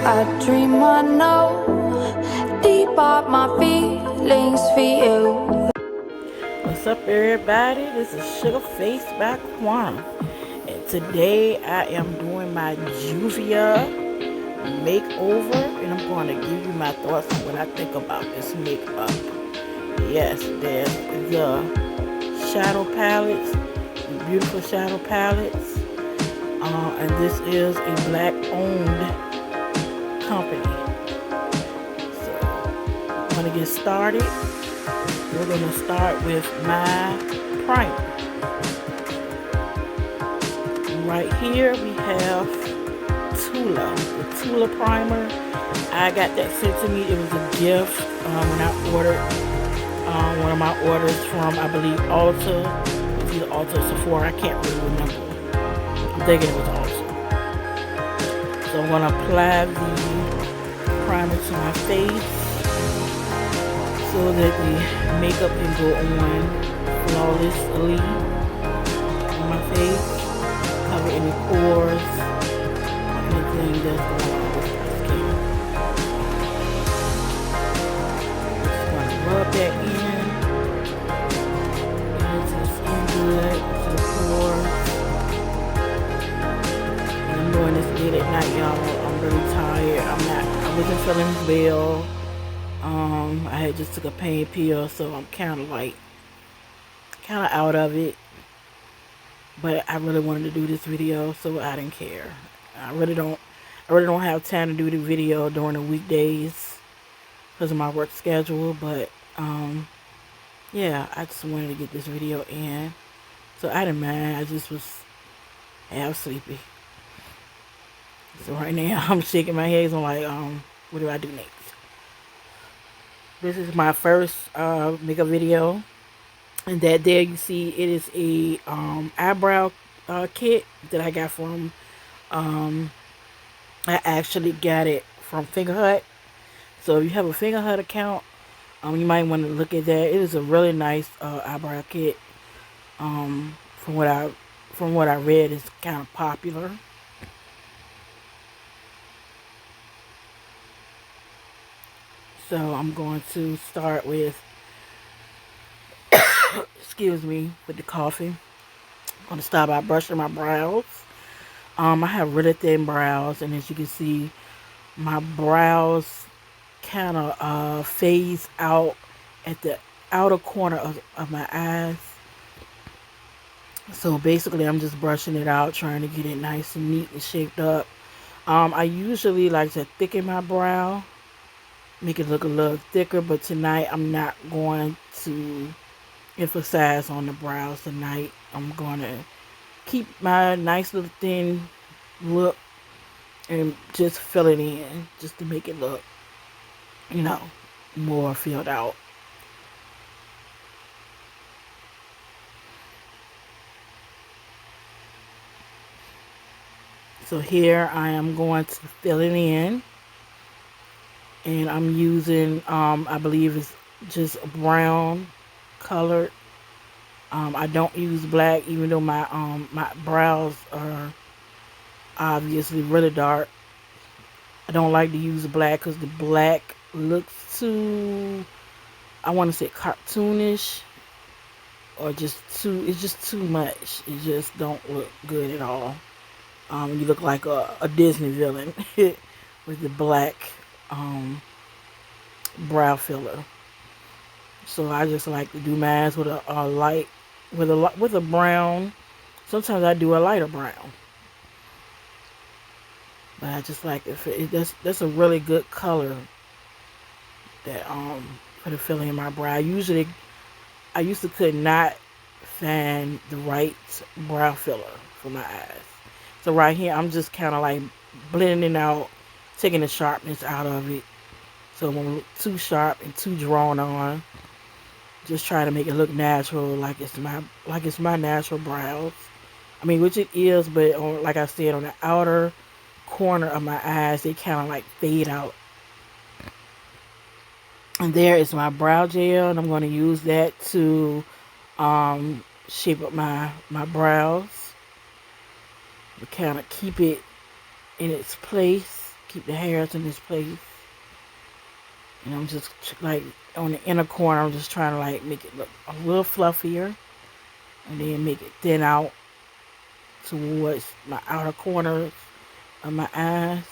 I dream I know deep up my feelings for you. What's up, everybody? This is Sugar Face by Quantum, and today I am doing my Juvia makeover, and I'm going to give you my thoughts on what I think about this makeup. Yes, there's the shadow palettes, the beautiful shadow palettes, and this is a black-owned company. So I'm going to get started. We're going to start with my primer. Right here we have the Tula primer. I got that sent to me. It was a gift when I ordered one of my orders from, I believe, Ulta. It was either Ulta or Sephora. I can't really remember. I'm thinking it was Ulta. So I'm going to apply the primer to my face so that the makeup can go on flawlessly on my face. Cover any pores, anything that's going on with my skin. Just going to rub that into the skin good, to the pores. And I'm doing this late at night, y'all. I'm really tired. I wasn't feeling well. I had just took a pain pill, so I'm kind of out of it. But I really wanted to do this video, so I didn't care. I really don't have time to do the video during the weekdays because of my work schedule. But yeah, I just wanted to get this video in, so I didn't mind. I just was half sleepy. So right now I'm shaking my head. So I'm like, what do I do next? This is my first makeup video. And that there you see it is a eyebrow kit that I got from I actually got it from Finger Hut. So if you have a Finger Hut account, you might want to look at that. It is a really nice eyebrow kit. From what I read, it's kind of popular. So I'm going to start with excuse me, with the coffee. I'm going to start by brushing my brows. I have really thin brows, and as you can see, my brows kind of phase out at the outer corner of my eyes. So basically, I'm just brushing it out, trying to get it nice and neat and shaped up. I usually like to thicken my brow, make it look a little thicker, but tonight I'm not going to emphasize on the brows tonight. I'm gonna keep my nice little thin look and just fill it in just to make it look, more filled out. So here I am going to fill it in, and I'm using I believe it's just brown colored. I don't use black, even though my brows are obviously really dark. I don't like to use black because the black looks too, I want to say, cartoonish, or it's just too much. It just don't look good at all. You look like a Disney villain with the black brow filler. So I just like to do mine with a light, with a brown. Sometimes I do a lighter brown, but I just like it. That's a really good color that for the filling in my brow. I used to could not find the right brow filler for my eyes. So right here I'm just kind of like blending it out, taking the sharpness out of it, so it won't look too sharp and too drawn on. Just try to make it look natural, like it's my natural brows. I mean, which it is, but like I said, on the outer corner of my eyes, they kind of like fade out. And there is my brow gel, and I'm going to use that to shape up my brows. To kind of keep it in its place, keep the hairs in this place. And I'm just like on the inner corner, I'm just trying to like make it look a little fluffier, and then make it thin out towards my outer corners of my eyes.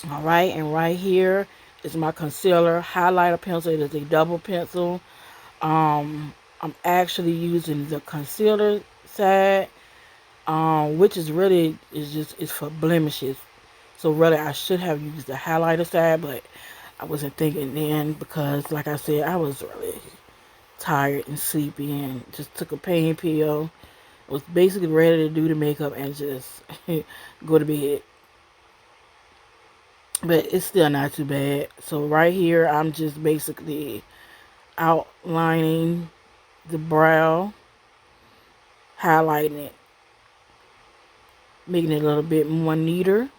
All right, and right here is my concealer highlighter pencil. It is a double pencil. I'm actually using the concealer side, which is really is for blemishes. So really, I should have used the highlighter side, but I wasn't thinking then because, like I said, I was really tired and sleepy and just took a pain pill. Was basically ready to do the makeup and just go to bed. But it's still not too bad. So right here, I'm just basically outlining the brow, highlighting it, making it a little bit more neater.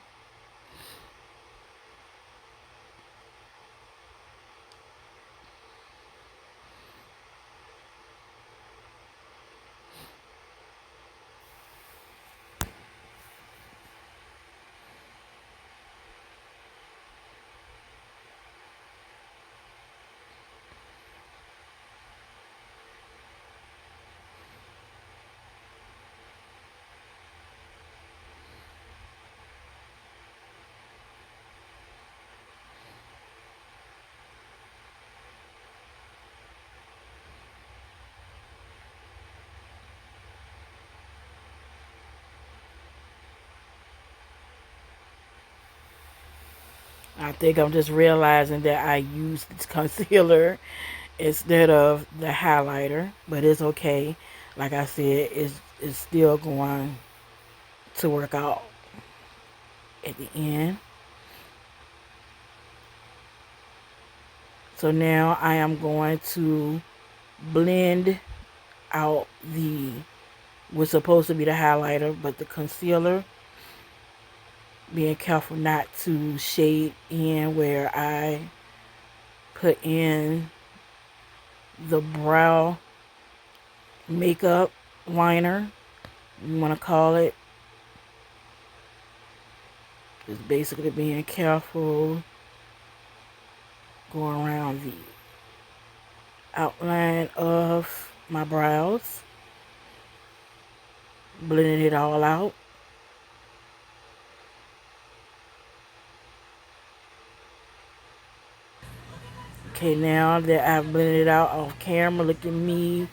I think I'm just realizing that I used this concealer instead of the highlighter, but it's okay. Like I said, it's still going to work out at the end. So now I am going to blend out the what's supposed to be the highlighter, but the concealer, being careful not to shade in where I put in the brow makeup liner, you want to call it. Just basically being careful going around the outline of my brows, blending it all out. Okay, now that I've blended it out off camera, look at me.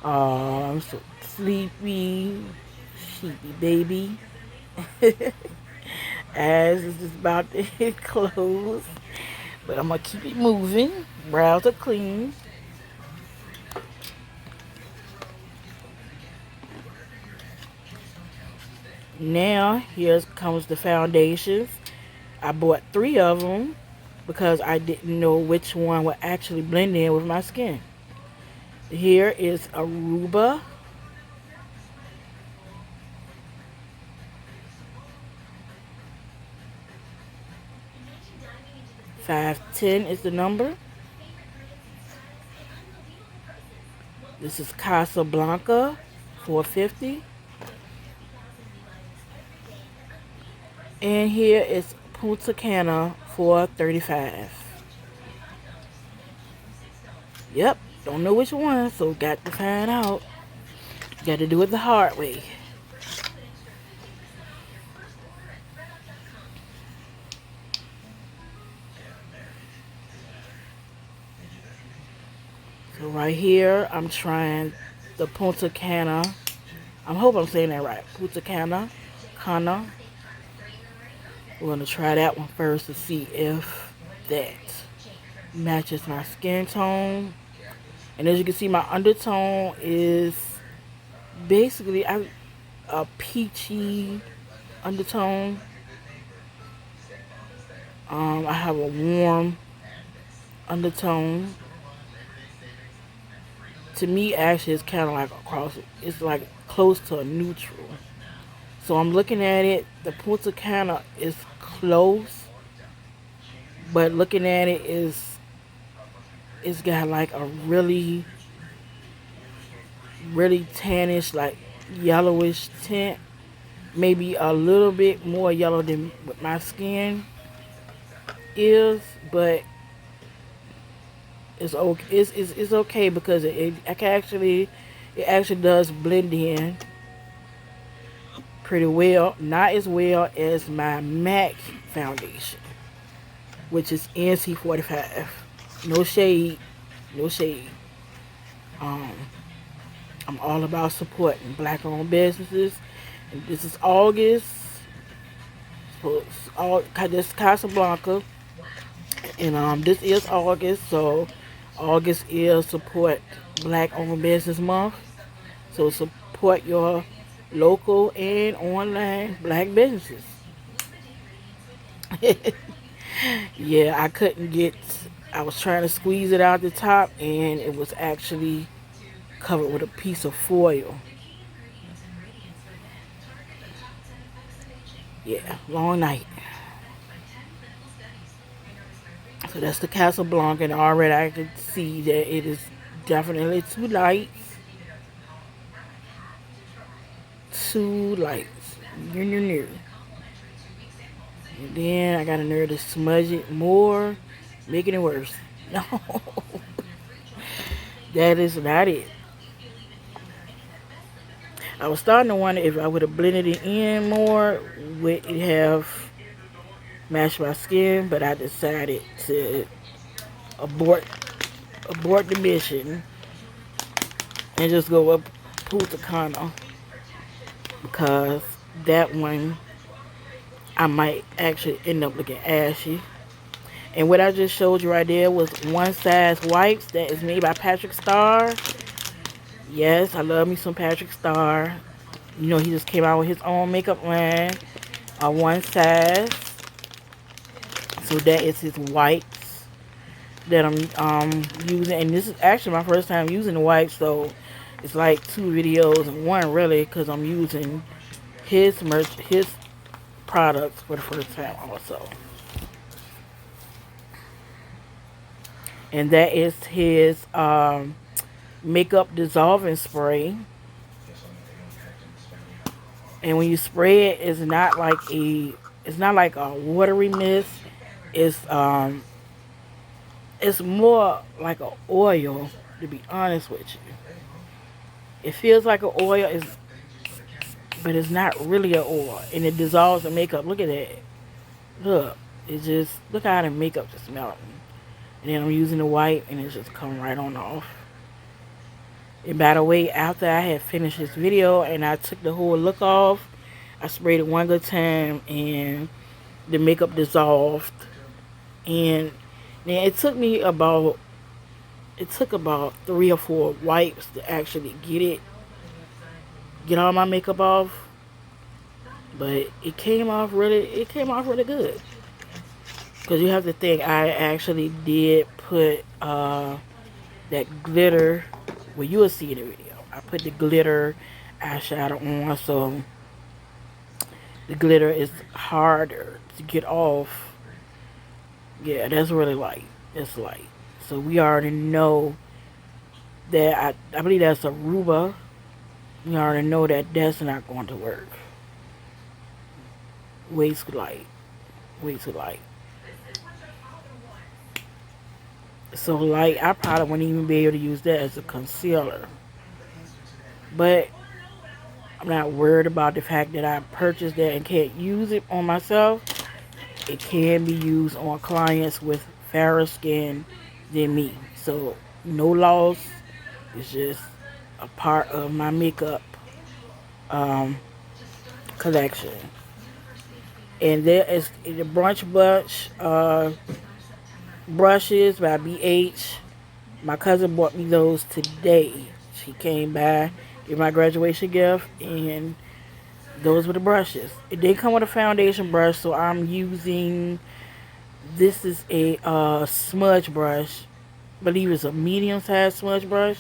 I'm so sleepy, sheepy baby. Eyes is just about to close, but I'm gonna keep it moving. Brows are clean. Now here comes the foundations. I bought 3 of them because I didn't know which one would actually blend in with my skin. Here is Aruba. $5.10 is the number. This is Casablanca, $4.50. And here is Punta Cana, $4.35. Yep, don't know which one, so got to find out. Got to do it the hard way. So right here, I'm trying the Punta Cana. I hope I'm saying that right. Punta Cana. We're going to try that one first to see if that matches my skin tone. And as you can see, my undertone is basically a peachy undertone. I have a warm undertone. To me, actually, it's kind of like across. It's like close to a neutral. So I'm looking at it. The Punta Cana is close, but looking at it it's got like a really tannish, like yellowish tint. Maybe a little bit more yellow than what my skin is, but it's okay. It's okay because it actually does blend in pretty well. Not as well as my MAC foundation, which is NC45. No shade, no shade. Um, I'm all about supporting black-owned businesses. And this is August. So this is Casablanca, and this is August. So August is Support Black-Owned Business Month. So support your local and online black businesses. Yeah, I couldn't get. I was trying to squeeze it out the top, and it was actually covered with a piece of foil. Yeah, long night. So that's the Casablanca, and already I can see that it is definitely too light. Too light. New. And then I got a nerve to smudge it more, making it worse. No, that is not it. I was starting to wonder if I would have blended it in more, would it have matched my skin, but I decided to abort the mission and just go up Punta Cana, because that one I might actually end up looking ashy. And what I just showed you right there was One Size Wipes that is made by Patrick Starr. Yes, I love me some Patrick Starr. You know, he just came out with his own makeup line, One Size. So that is his wipes that I'm using. And this is actually my first time using the wipes, so it's like two videos in one, really, because I'm using his products for the first time also. And that is his makeup dissolving spray. And when you spray it, it's not like a watery mist. It's more like an oil, to be honest with you. It feels like an oil, but it's not really an oil, and it dissolves the makeup. Look at that. Look how the makeup just melting. And then I'm using the wipe, and it's just coming right on off. And by the way, after I had finished this video and I took the whole look off, I sprayed it one good time, and the makeup dissolved. And then it took about 3 or 4 wipes to actually get all my makeup off. But it came off really good. Because you have to think, I actually did put that glitter. Well, you will see in the video. I put the glitter eyeshadow on, so the glitter is harder to get off. Yeah, that's really light. It's light. So we already know that, I believe that's Aruba. We already know that that's not going to work. Way too light. Way too light. So light, I probably wouldn't even be able to use that as a concealer. But I'm not worried about the fact that I purchased that and can't use it on myself. It can be used on clients with fairer skin than me. So no loss. It's just a part of my makeup collection. And there is the Brunch Bunch brushes by BH. My cousin bought me those today. She came by, gave my graduation gift, and those were the brushes. It did come with a foundation brush, so I'm using, this is a smudge brush. I believe it's a medium-sized smudge brush.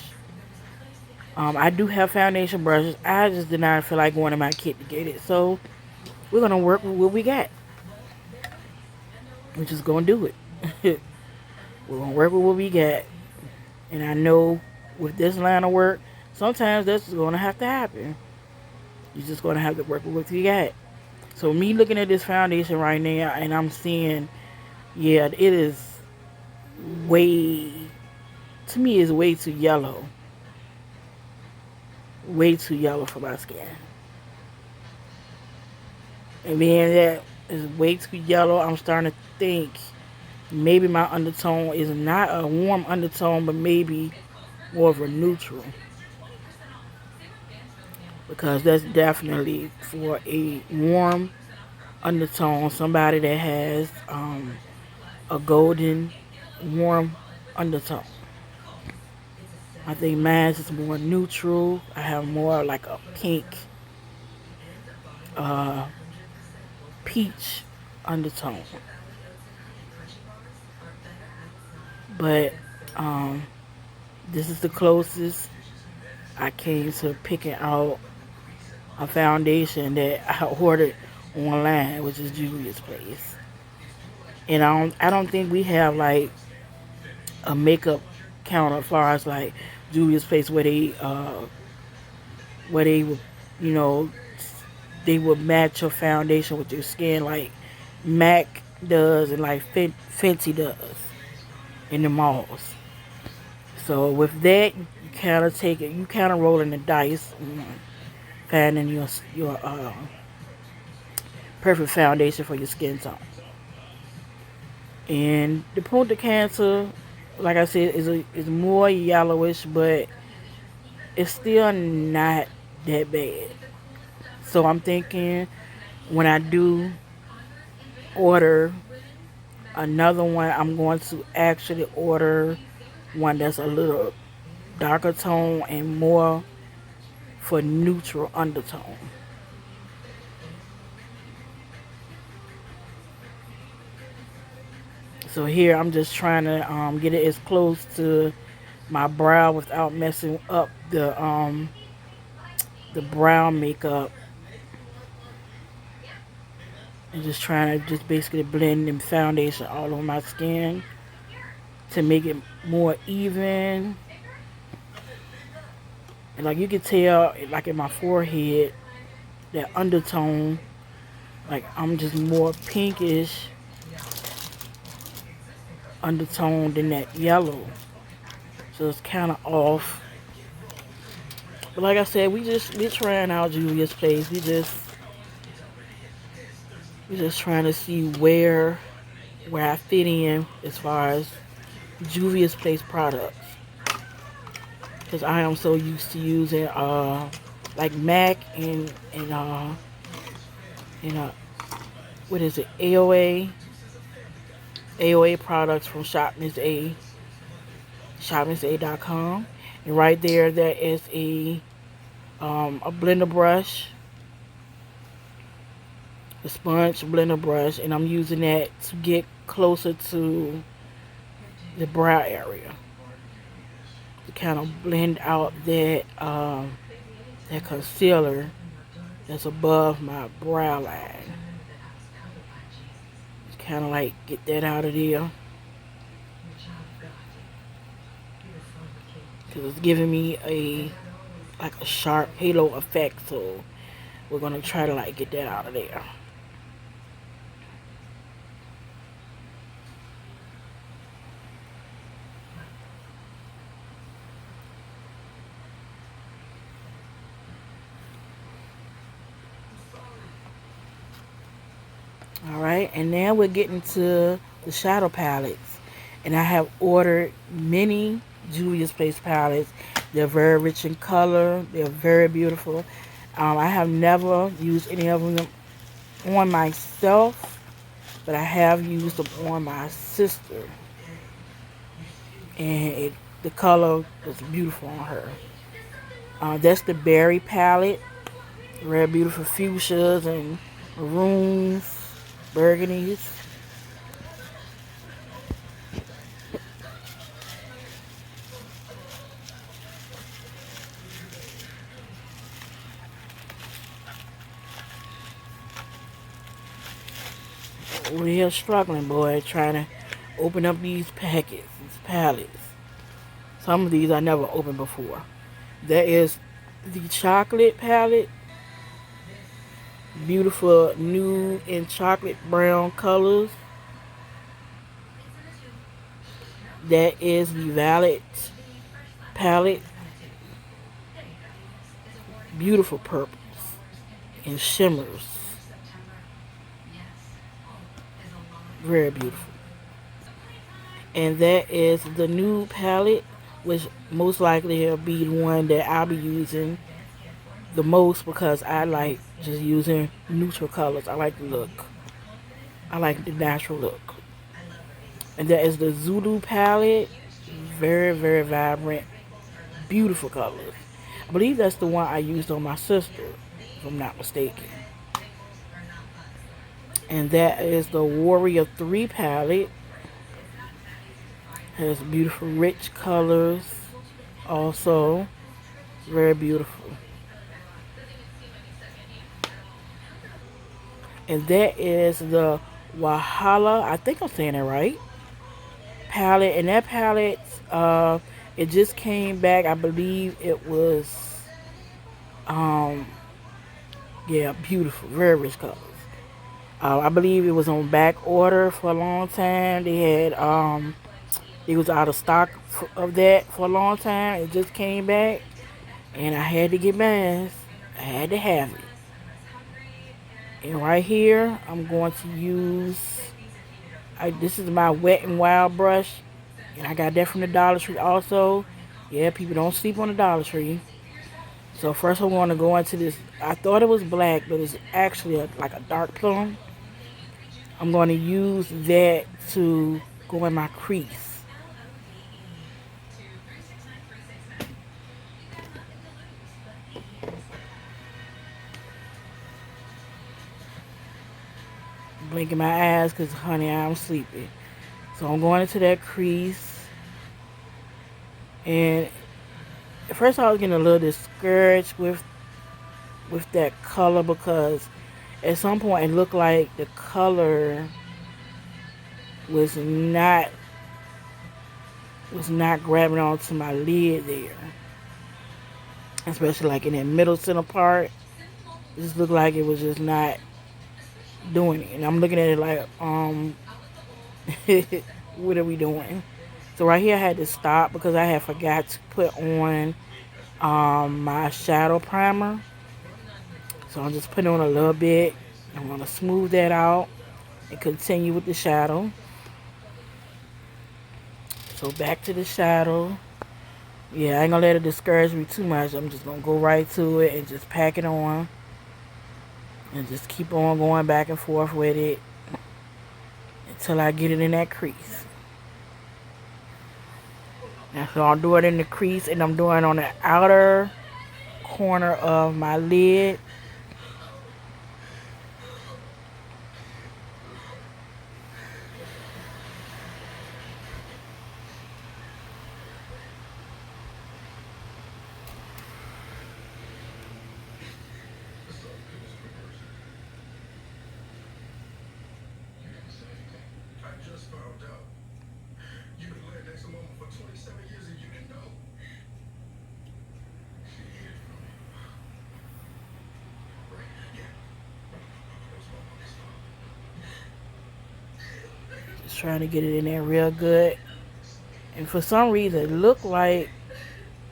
I do have foundation brushes. I just did not feel like going to my kit to get it. So we're going to work with what we got. We're just going to do it. We're going to work with what we got. And I know with this line of work, sometimes that's going to have to happen. You're just going to have to work with what you got. So me looking at this foundation right now, and I'm seeing, yeah, it is way, to me, it's way too yellow. Way too yellow for my skin. And being that is way too yellow, I'm starting to think maybe my undertone is not a warm undertone, but maybe more of a neutral. Because that's definitely for a warm undertone, somebody that has a golden warm undertone. I think mine is more neutral. I have more like a pink, peach undertone. But this is the closest I came to picking out a foundation that I ordered online, which is Juvia's Place. And I don't think we have like a makeup counter as far as like Juvia's Place where they would, you know, they would match your foundation with your skin like MAC does and like Fenty does in the malls. So with that, you kind of take it, you kind of rolling the dice, finding your perfect foundation for your skin tone. And the Punta Cancer, like I said, is more yellowish, but it's still not that bad. So I'm thinking when I do order another one, I'm going to actually order one that's a little darker tone and more for neutral undertone. So here I'm just trying to get it as close to my brow without messing up the brow makeup. And just trying to just basically blend the foundation all over my skin to make it more even. And like you can tell, like in my forehead, that undertone, like I'm just more pinkish undertone than that yellow. So it's kind of off. But like I said, we're trying out Juvia's Place. We're just trying to see where I fit in as far as Juvia's Place products. Because I am so used to using like MAC and what is it, AOA products from shopmissa.com. And right there is a blender brush, the sponge blender brush, and I'm using that to get closer to the brow area to kind of blend out that concealer that's above my brow line. Just kind of like get that out of there, because it's giving me a sharp halo effect. So we're gonna try to like get that out of there. Alright, and now we're getting to the shadow palettes. And I have ordered many Juvia's Place palettes. They're very rich in color. They're very beautiful. I have never used any of them on myself, but I have used them on my sister, and the color was beautiful on her. That's the berry palette. Rare beautiful fuchsias and maroons, burgundies. Over here struggling, boy, trying to open up these packets, these palettes. Some of these I never opened before. There is the chocolate palette. Beautiful nude and chocolate brown colors. That is the Violet palette. Beautiful purples and shimmers. Very beautiful. And that is the nude palette, which most likely will be the one that I'll be using the most because I like just using neutral colors. I like the look. I like the natural look. And that is the Zulu palette. Very, very vibrant, beautiful colors. I believe that's the one I used on my sister, if I'm not mistaken. And that is the Warrior 3 palette. Has beautiful rich colors. Also, very beautiful. And that is the Wahala, I think I'm saying it right, palette. And that palette, it just came back. I believe it was, yeah, beautiful, very rich colors. I believe it was on back order for a long time. They had, it was out of stock of that for a long time. It just came back, and I had to get mine. I had to have it. And right here, I'm going to use, this is my Wet n Wild brush. And I got that from the Dollar Tree also. Yeah, people don't sleep on the Dollar Tree. So first I want to go into this. I thought it was black, but it's actually like a dark plum. I'm going to use that to go in my crease. Blinking my eyes because, honey, I'm sleepy. So I'm going into that crease. And at first I was getting a little discouraged with that color because at some point it looked like the color was not grabbing onto my lid there. Especially like in that middle center part. It just looked like it was just not doing it. And I'm looking at it like, what are we doing? So right here I had to stop because I had forgot to put on my shadow primer. So I'm just putting on a little bit. I'm going to smooth that out and continue with the shadow. So back to the shadow. Yeah, I ain't going to let it discourage me too much. I'm just going to go right to it and just pack it on. And just keep on going back and forth with it until I get it in that crease. Now, so I'll do it in the crease, and I'm doing on the outer corner of my lid. Just trying to get it in there real good. And for some reason, it looked like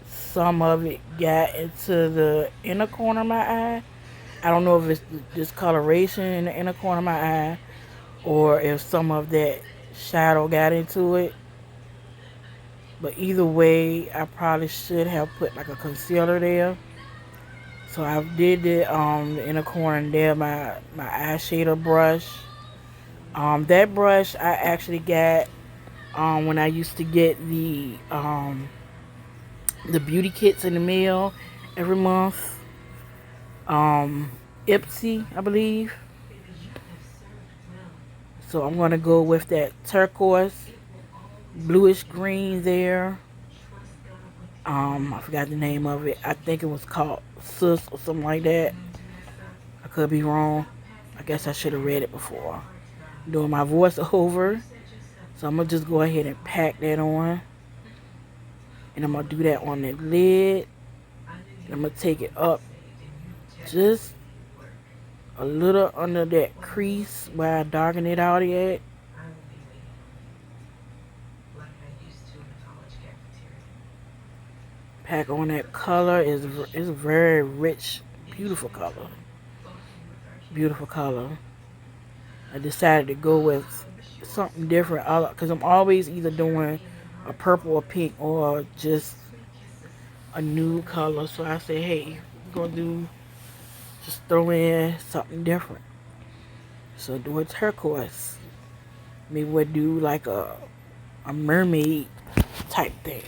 some of it got into the inner corner of my eye. I don't know if it's discoloration in the inner corner of my eye or if some of that shadow got into it. But either way, I probably should have put like a concealer there. So I did the inner corner there, my eye shader brush. That brush I actually got when I used to get the beauty kits in the mail every month. Ipsy, I believe. So I'm gonna go with that turquoise, bluish green there. I forgot the name of it. I think it was called Sus or something like that. I could be wrong. I guess I should have read it before. Doing my voiceover. So I'm gonna just go ahead and pack that on. And I'm gonna do that on the lid. And I'm gonna take it up just a little under that crease where I darken it out at. Pack on that color is very rich, beautiful color. Beautiful color. I decided to go with something different because I'm always either doing a purple or pink or just a nude color. So I said, hey, we're gonna just throw in something different. So do a turquoise. Maybe we'll do like a mermaid type thing.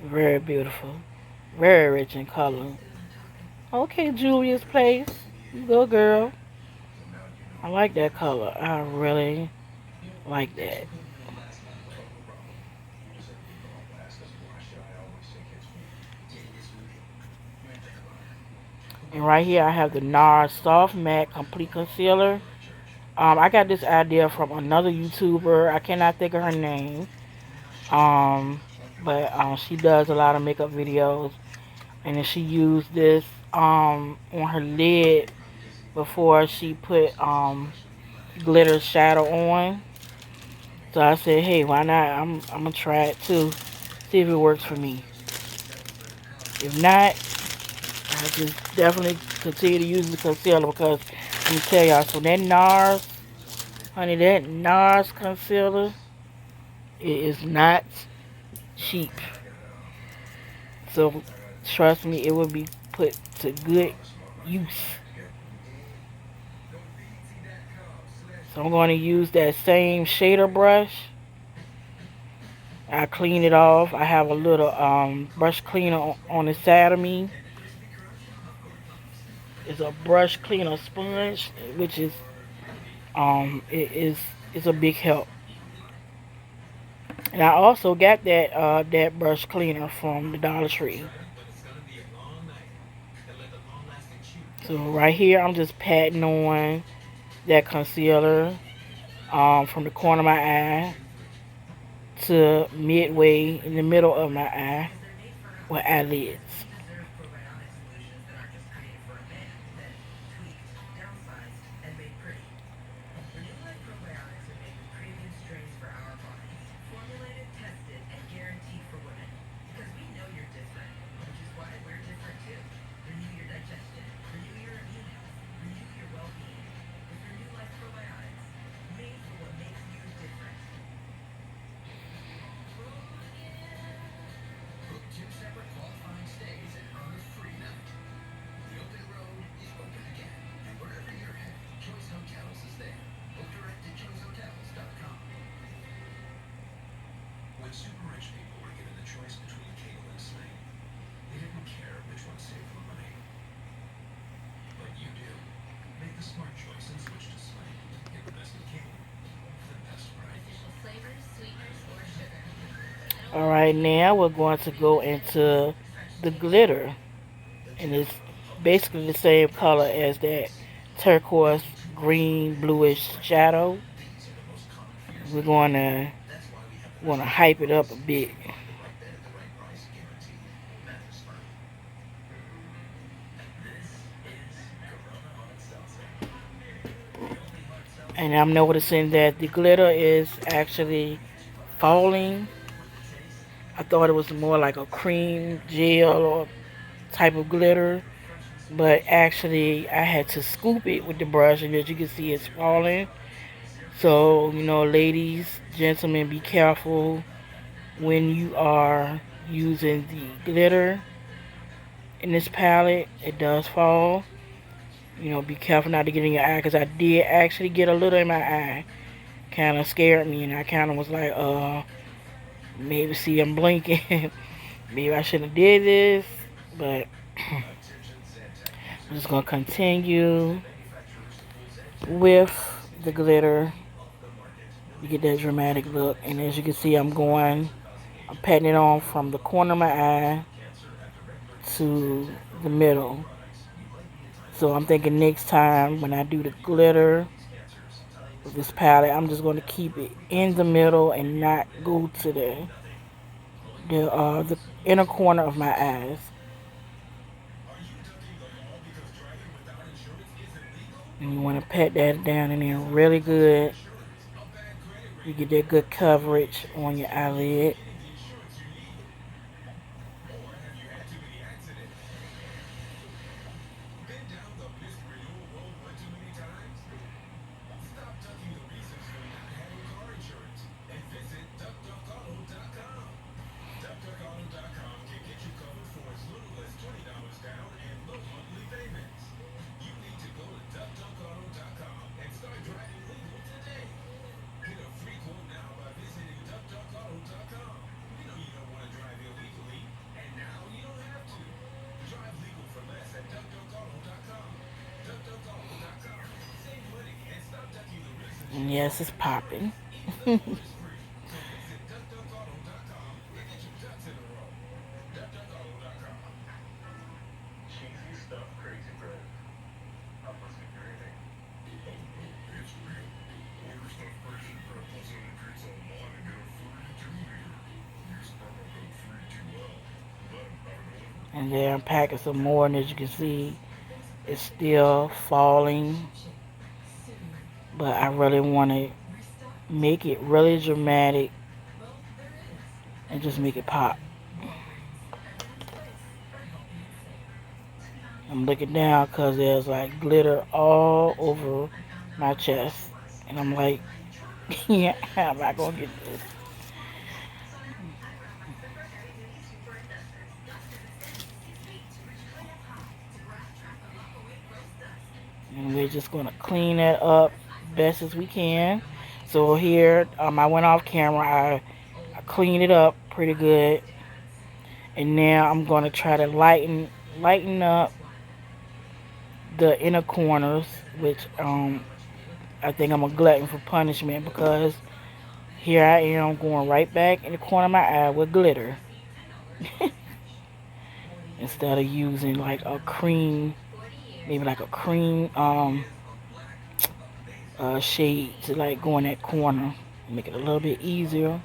Very beautiful. Very rich in color. Okay, Juvia's place. You go, girl. I like that color. I really like that. And right here I have the NARS Soft Matte Complete Concealer. I got this idea from another YouTuber. I cannot think of her name. But she does a lot of makeup videos. And then she used this on her lid before she put glitter shadow on. So I said, hey, why not? I'm gonna try it too. See if it works for me. If not, I just definitely continue to use the concealer because let me tell y'all, so that NARS, honey, that NARS concealer, it is not cheap. So trust me, it will be put to good use. So I'm going to use that same shader brush. I clean it off. I have a little brush cleaner on the side of me. It's a brush cleaner sponge, which is it's a big help. And I also got that brush cleaner from the Dollar Tree. So right here, I'm just patting on that concealer from the corner of my eye to midway in the middle of my eye with eyelids. Alright, now we're going to go into the glitter. And it's basically the same color as that turquoise green bluish shadow. We're gonna hype it up a bit. And I'm noticing that the glitter is actually falling. I thought it was more like a cream gel or type of glitter, but actually I had to scoop it with the brush, and as you can see, it's falling. So, ladies, gentlemen, be careful when you are using the glitter in this palette. It does fall. Be careful not to get in your eye, because I did actually get a little in my eye. Kind of scared me, and I kind of was like, maybe see I'm blinking. Maybe I shouldn't have did this, but I'm just going to continue with the glitter. You get that dramatic look, and as you can see, I'm patting it on from the corner of my eye to the middle. So I'm thinking next time when I do the glitter with this palette, I'm just going to keep it in the middle and not go to the inner corner of my eyes. And you want to pat that down in there really good. You get that good coverage on your eyelid. And yes, it's popping. And then I'm packing some more, and as you can see, it's still falling. But I really want to make it really dramatic and just make it pop. I'm looking down because there's like glitter all over my chest. And I'm like, yeah, I'm not going to get this. And we're just going to clean it up best as we can. So here, I went off camera. I cleaned it up pretty good. And now I'm going to try to lighten up the inner corners, which I think I'm a glutton for punishment, because here I am going right back in the corner of my eye with glitter. Instead of using like a cream, maybe like a cream shade to like go in that corner, make it a little bit easier.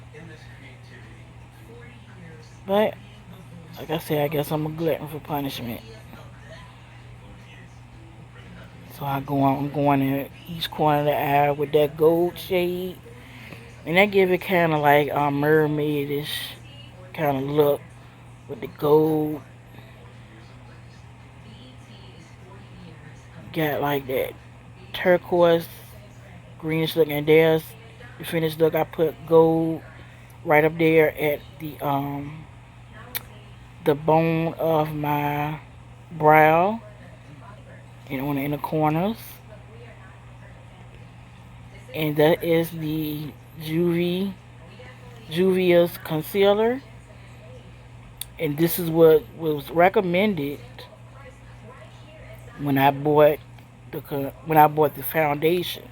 But like I said, I guess I'm a glutton for punishment. So I'm going in each corner of the eye with that gold shade, and that give it kind of like mermaidish kind of look with the gold. Got like that turquoise greenish look, and there's the finished look. I put gold right up there at the bone of my brow and on the inner corners. And that is the Juvia's concealer. And this is what was recommended when I bought the foundation.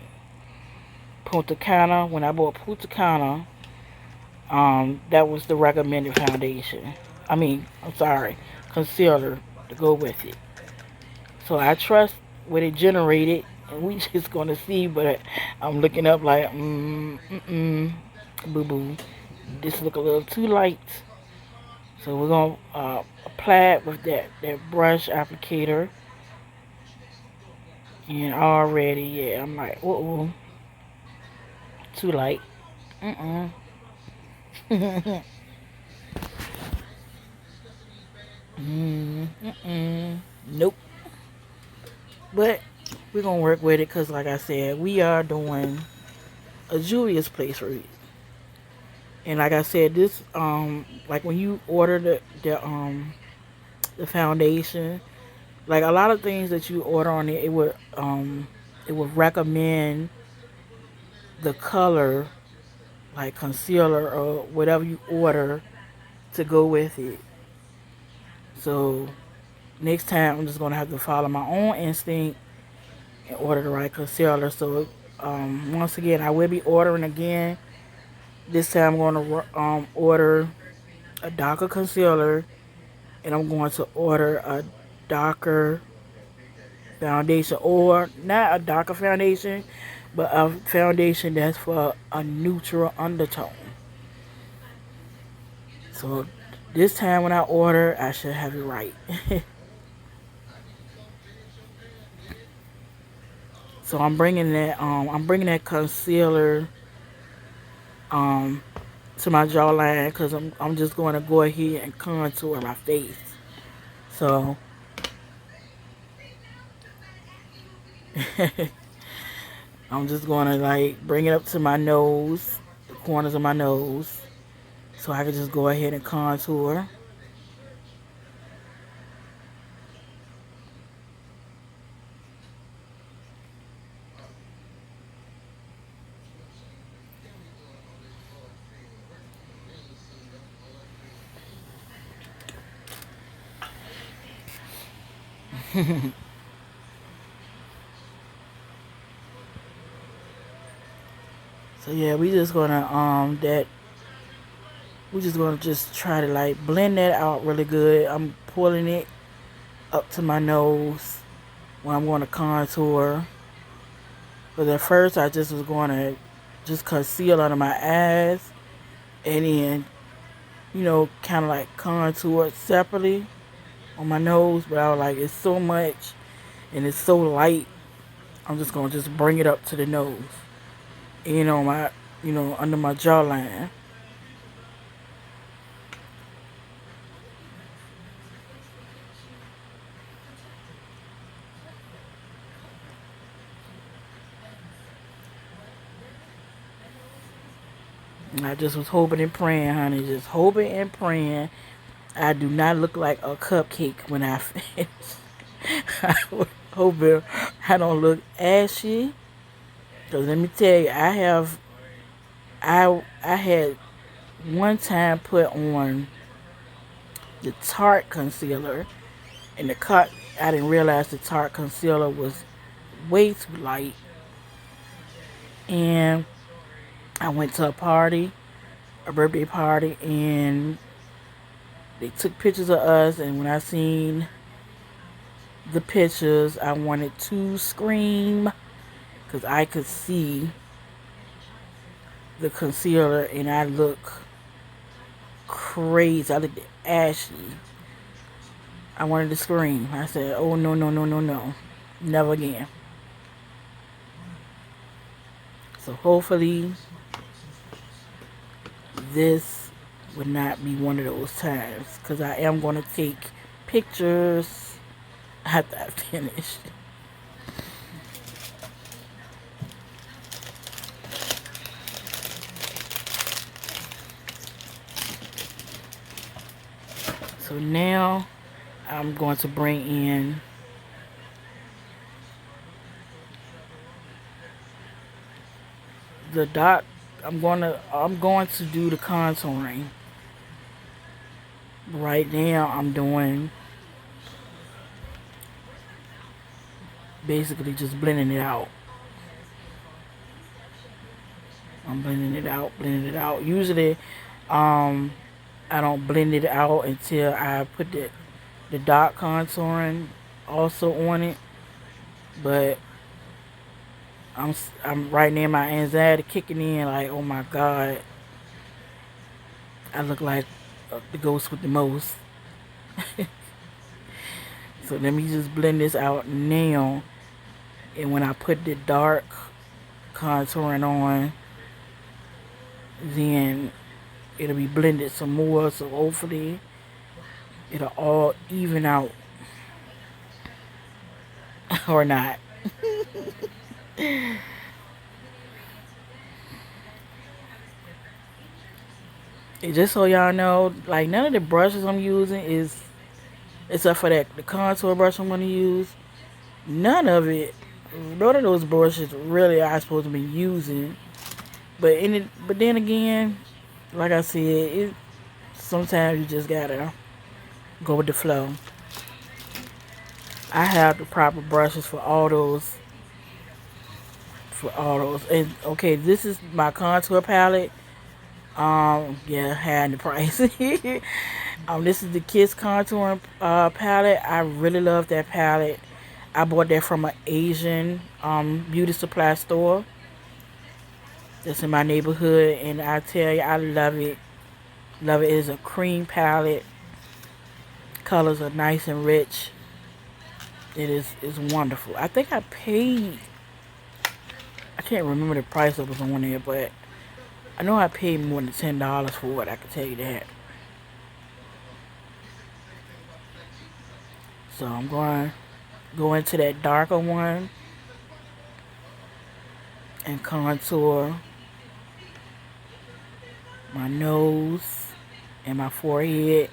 Punta Cana. When I bought Punta Cana, that was the recommended foundation. I'm sorry, concealer to go with it. So I trust what it generated and we just gonna see. But I'm looking up like, boo boo. This look a little too light. So we're gonna apply it with that brush applicator. And already, yeah, I'm like, uh-oh, too light. Mm-mm. Nope. But we're gonna work with it because, like I said, we are doing a Juvia's place read. And like I said, this like when you order the foundation, like a lot of things that you order on it, it would recommend the color, like concealer or whatever you order to go with it. So next time I'm just gonna have to follow my own instinct and order the right concealer. So once again, I will be ordering again. This time I'm gonna order a darker concealer, and I'm going to order a darker foundation, or not a darker foundation, but a foundation that's for a neutral undertone. So this time when I order, I should have it right. So I'm bringing that concealer to my jawline because I'm just going to go ahead and contour my face. So I'm just going to like bring it up to my nose, the corners of my nose, so I can just go ahead and contour. So yeah, we just gonna just try to like blend that out really good. I'm pulling it up to my nose when I'm going to contour. But at first I just was going to just conceal under my eyes and then, kind of like contour separately on my nose. But I was like, it's so much and it's so light. I'm just going to just bring it up to the nose. Under my jawline. And I just was hoping and praying, honey. Just hoping and praying I do not look like a cupcake when I finish. I was hoping I don't look ashy. Because let me tell you, I had one time put on the Tarte concealer. And I didn't realize the Tarte concealer was way too light. And I went to a birthday party, and they took pictures of us. And when I seen the pictures, I wanted to scream because I could see the concealer and I look crazy. I looked ashy. I wanted to scream. I said, oh, no, no, no, no, no. Never again. So hopefully this would not be one of those times, because I am going to take pictures after I finish. So now I'm going to bring in the dot. I'm going to do the contouring. Right now I'm doing basically just blending it out. I'm blending it out. Usually I don't blend it out until I put the dot contouring also on it. But I'm right near my anxiety kicking in. Like, oh my god, I look like the ghost with the most. So let me just blend this out now. And when I put the dark contouring on, then it'll be blended some more. So hopefully it'll all even out. Or not. And just so y'all know, like none of the brushes I'm using is, except for the contour brush I'm going to use, none of those brushes really are supposed to be using. But then again, like I said, sometimes you just gotta go with the flow. I have the proper brushes for all those. And okay, this is my contour palette. Yeah, high in the price. This is the Kiss Contouring palette. I really love that palette. I bought that from an Asian beauty supply store that's in my neighborhood, and I tell you, I love it. Love it. It is a cream palette. Colors are nice and rich. It's wonderful. I think I can't remember the price that was on there, but I know I paid more than $10 for it. I can tell you that. So I'm going to go into that darker one and contour my nose and my forehead,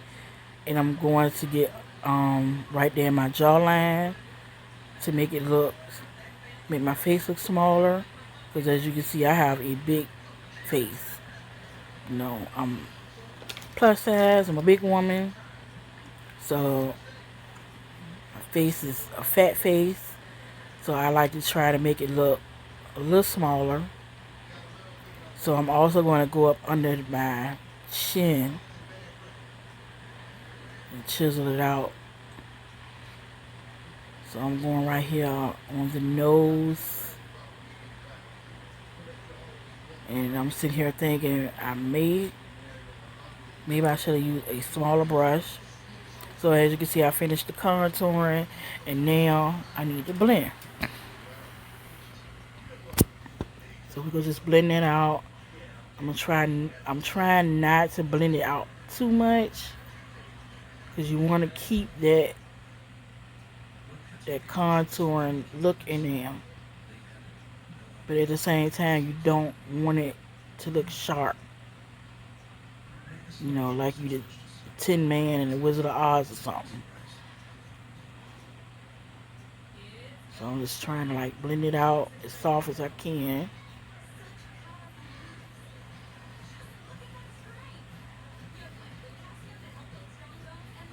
and I'm going to get right there in my jawline to make my face look smaller, because as you can see, I have a big face. You know, I'm plus size, I'm a big woman, so my face is a fat face, so I like to try to make it look a little smaller. So I'm also going to go up under my chin and chisel it out. So I'm going right here on the nose. And I'm sitting here thinking maybe I should have used a smaller brush. So as you can see, I finished the contouring, and now I need to blend. So we're gonna just blend that out. I'm trying not to blend it out too much, because you want to keep that contouring look in there. But at the same time, you don't want it to look sharp. You know, like you did Tin Man and the Wizard of Oz or something. So I'm just trying to like blend it out as soft as I can.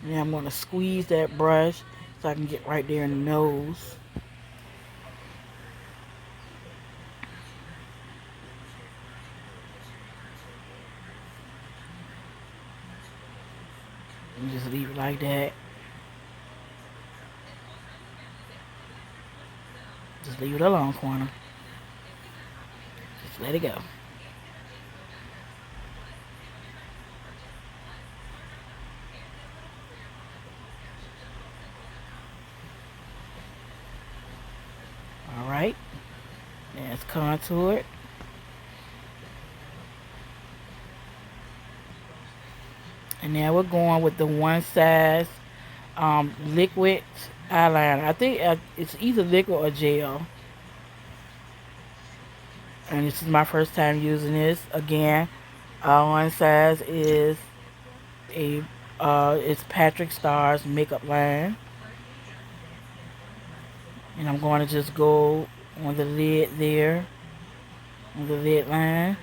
Now I'm going to squeeze that brush so I can get right there in the nose. And just leave it like that. Just leave it alone, corner. Just let it go. Alright. Now it's contoured. And now we're going with the one size liquid eyeliner. I think it's either liquid or gel. And this is my first time using this. Again, one size is it's Patrick Starr's makeup line. And I'm going to just go on the lid there, on the lid line.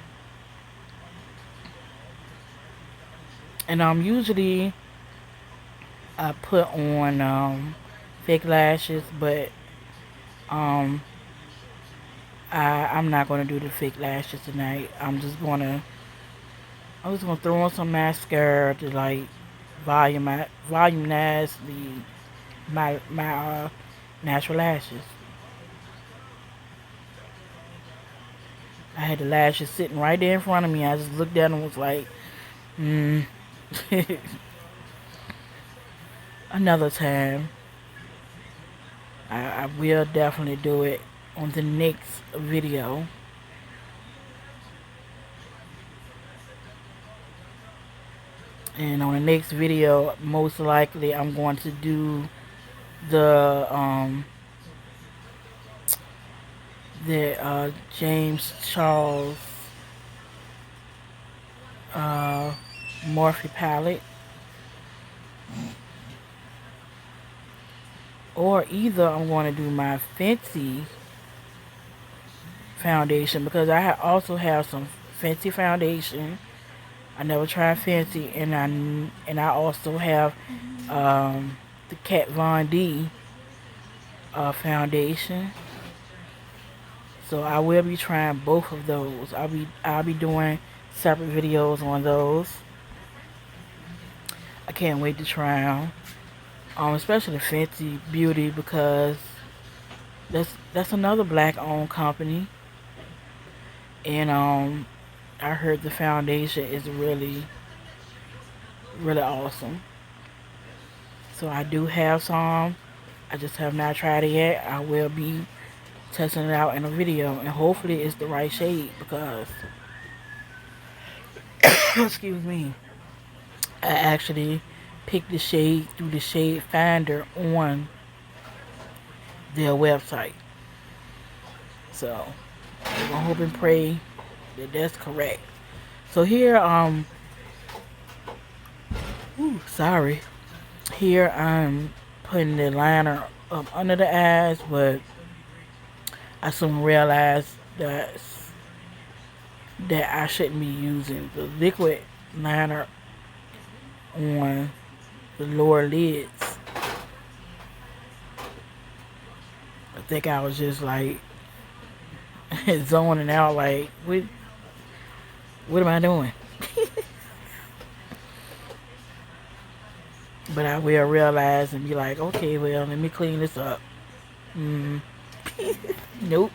And usually I put on fake lashes, but I'm not gonna do the fake lashes tonight. I'm just gonna throw on some mascara to like volumize my natural lashes. I had the lashes sitting right there in front of me. I just looked at them and was like, another time. I will definitely do it on the next video. And on the next video, most likely I'm going to do the James Charles Morphe palette. Or either I'm going to do my Fenty foundation, because I also have some Fenty foundation. I never tried Fenty, and I also have the Kat Von D foundation. So I will be trying both of those. I'll be doing separate videos on those. I can't wait to try them. Especially Fenty Beauty, because that's another black owned company. And I heard the foundation is really awesome. So I do have some. I just have not tried it yet. I will be testing it out in a video, and hopefully it's the right shade, because excuse me, I actually picked the shade through the shade finder on their website. So we're gonna hope and pray that that's correct. So here sorry, here I'm putting the liner up under the eyes, but I soon realized that I shouldn't be using the liquid liner on the lower lids. I think I was just like zoning out, like, what am I doing? But I will realize and be like, okay, well, let me clean this up. Nope.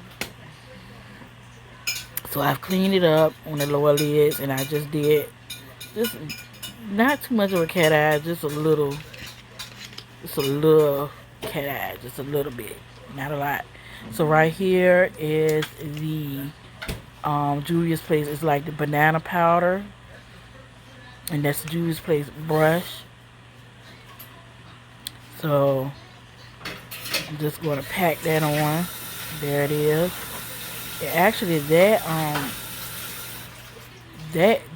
So I've cleaned it up on the lower lids, and I just did just not too much of a cat eye, just a little cat eye, just a little bit, not a lot. So right here is the Juvia's Place. It's like the banana powder, and that's Juvia's Place brush. So I'm just going to pack that on. There it is. Actually, that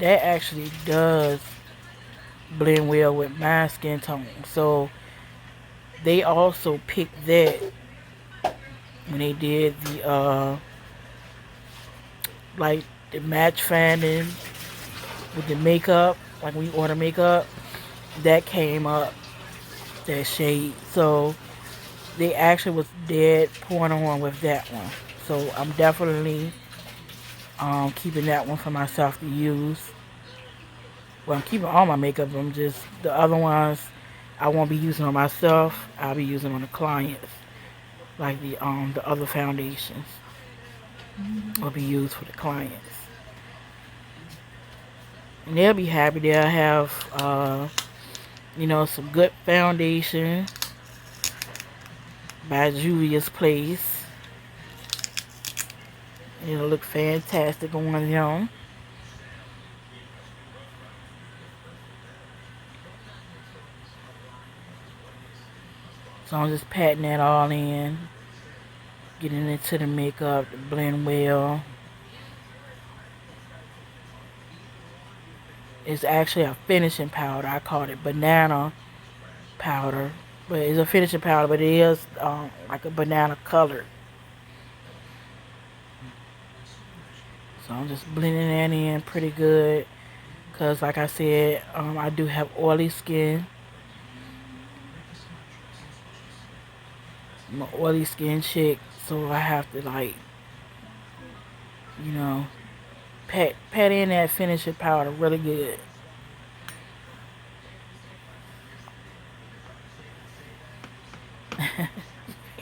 actually does blend well with my skin tone. So they also picked that when they did the like the match finding with the makeup, like when you order makeup, that came up, that shade. So they actually was dead pouring on with that one. So I'm definitely keeping that one for myself to use. Well, I'm keeping all my makeup. I'm just, the other ones I won't be using on myself. I'll be using on the clients. Like the other foundations will be used for the clients. And they'll be happy. They'll have some good foundation by Juvia's Place. It'll look fantastic on them. So I'm just patting that all in, getting into the makeup to blend well. It's actually a finishing powder. I called it banana powder, but it's a finishing powder, but it is like a banana color. So I'm just blending that in pretty good, because like I said, I do have oily skin. I'm an oily skin chick, so I have to, like, pat in that finishing powder really good.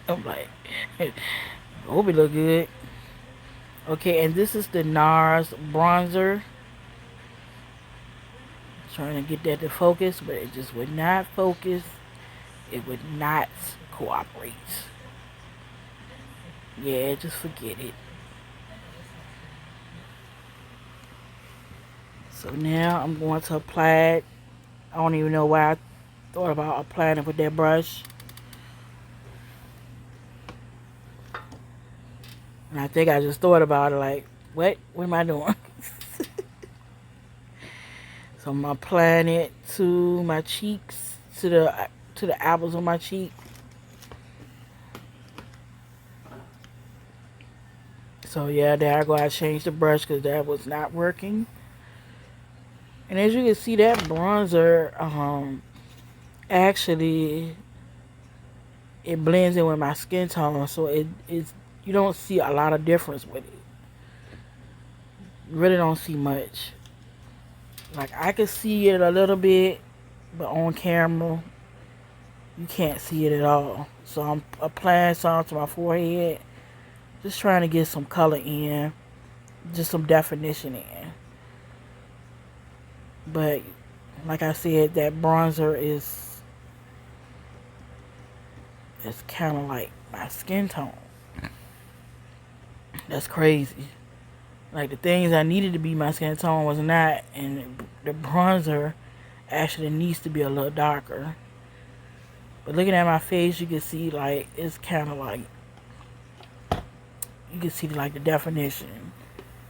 I'm like, hope it look good. Okay, and this is the NARS bronzer. Trying to get that to focus, but it just would not focus. It would not cooperate. Yeah, just forget it. So now I'm going to apply it. I don't even know why I thought about applying it with that brush. And I think I just thought about it like, what? What am I doing? So I'm applying it to my cheeks, to the apples on my cheek. So yeah, there I go. I changed the brush because that was not working. And as you can see, that bronzer, actually, it blends in with my skin tone. So it's, you don't see a lot of difference with it. You really don't see much. Like, I could see it a little bit, but on camera, you can't see it at all. So I'm applying some to my forehead. Just trying to get some color in. Just some definition in. But like I said, that bronzer is kind of like my skin tone. That's crazy. Like, the things I needed to be my skin tone was not, and the bronzer actually needs to be a little darker. But looking at my face, you can see like it's kind of like, you can see like the definition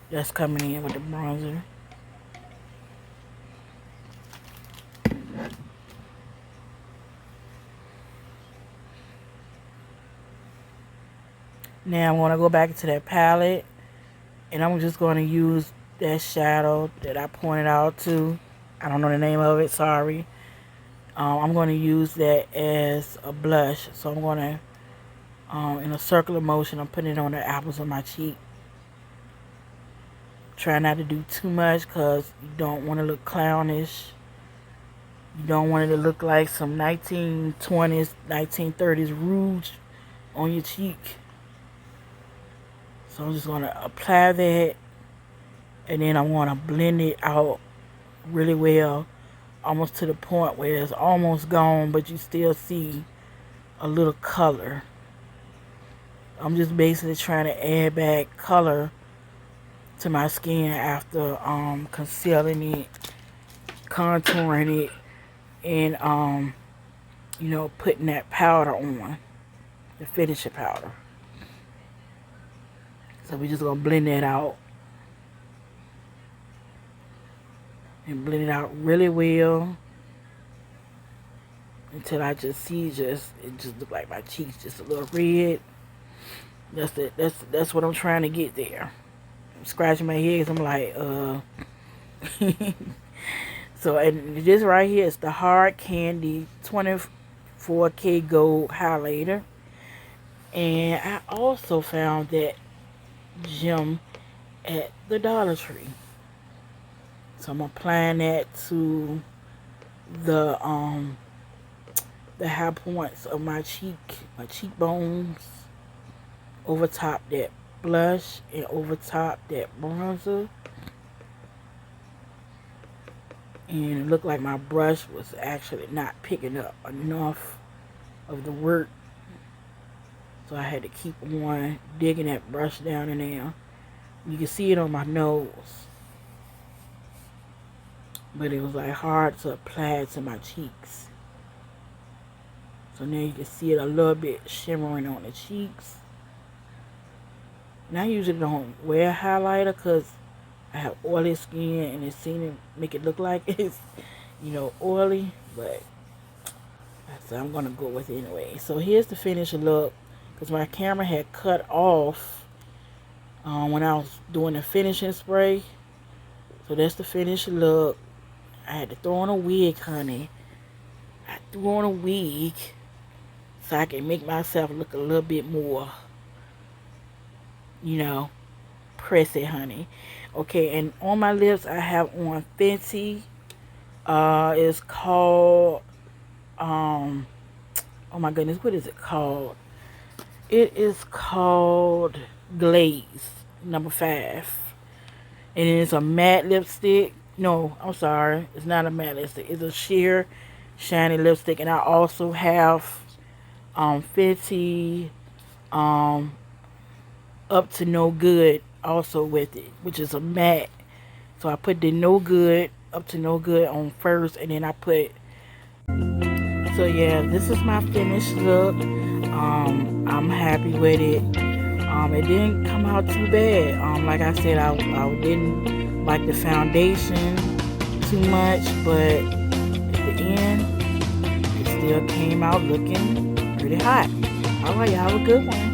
that's coming in with the bronzer. Now I'm going to go back into that palette, and I'm just going to use that shadow that I pointed out to. I don't know the name of it, sorry. I'm going to use that as a blush. So I'm going to, in a circular motion, I'm putting it on the apples of my cheek. Try not to do too much because you don't want to look clownish. You don't want it to look like some 1920s, 1930s rouge on your cheek. So I'm just going to apply that, and then I want to blend it out really well, almost to the point where it's almost gone, but you still see a little color. I'm just basically trying to add back color to my skin after concealing it, contouring it, and you know, putting that powder on, the finishing powder. So we're just gonna blend that out. And blend it out really well until I just see it just look like my cheeks just a little red. That's it. That's what I'm trying to get there. I'm scratching my head because I'm like, So, and this right here is the Hard Candy 24K Gold Highlighter. And I also found that gem at the Dollar Tree. So I'm applying that to the high points of my cheekbones, over top that blush and over top that bronzer. And it looked like my brush was actually not picking up enough of the work, so I had to keep on digging that brush down in there. You can see it on my nose, but it was like hard to apply to my cheeks. So now you can see it a little bit shimmering on the cheeks. And I usually don't wear highlighter because I have oily skin, and it seems to make it look like it's, you know, oily. But so I'm going to go with it anyway. So here's the finished look, because my camera had cut off when I was doing the finishing spray. So that's the finished look. I had to throw on a wig, honey. I threw on a wig so I can make myself look a little bit more, you know, pressy, honey. Okay, and on my lips I have on Fenty. It's called, oh my goodness, what is it called? It is called Glaze. number 5. And it's a matte lipstick. No, I'm sorry. It's not a matte lipstick. It's a sheer shiny lipstick. And I also have Fenty Up to No Good also with it, which is a matte. So I put the No Good, Up to No Good on first, and then I put. So yeah, this is my finished look. I'm happy with it. It didn't come out too bad. Like I said, I didn't like the foundation too much, but at the end, it still came out looking pretty hot. Alright, y'all have a good one.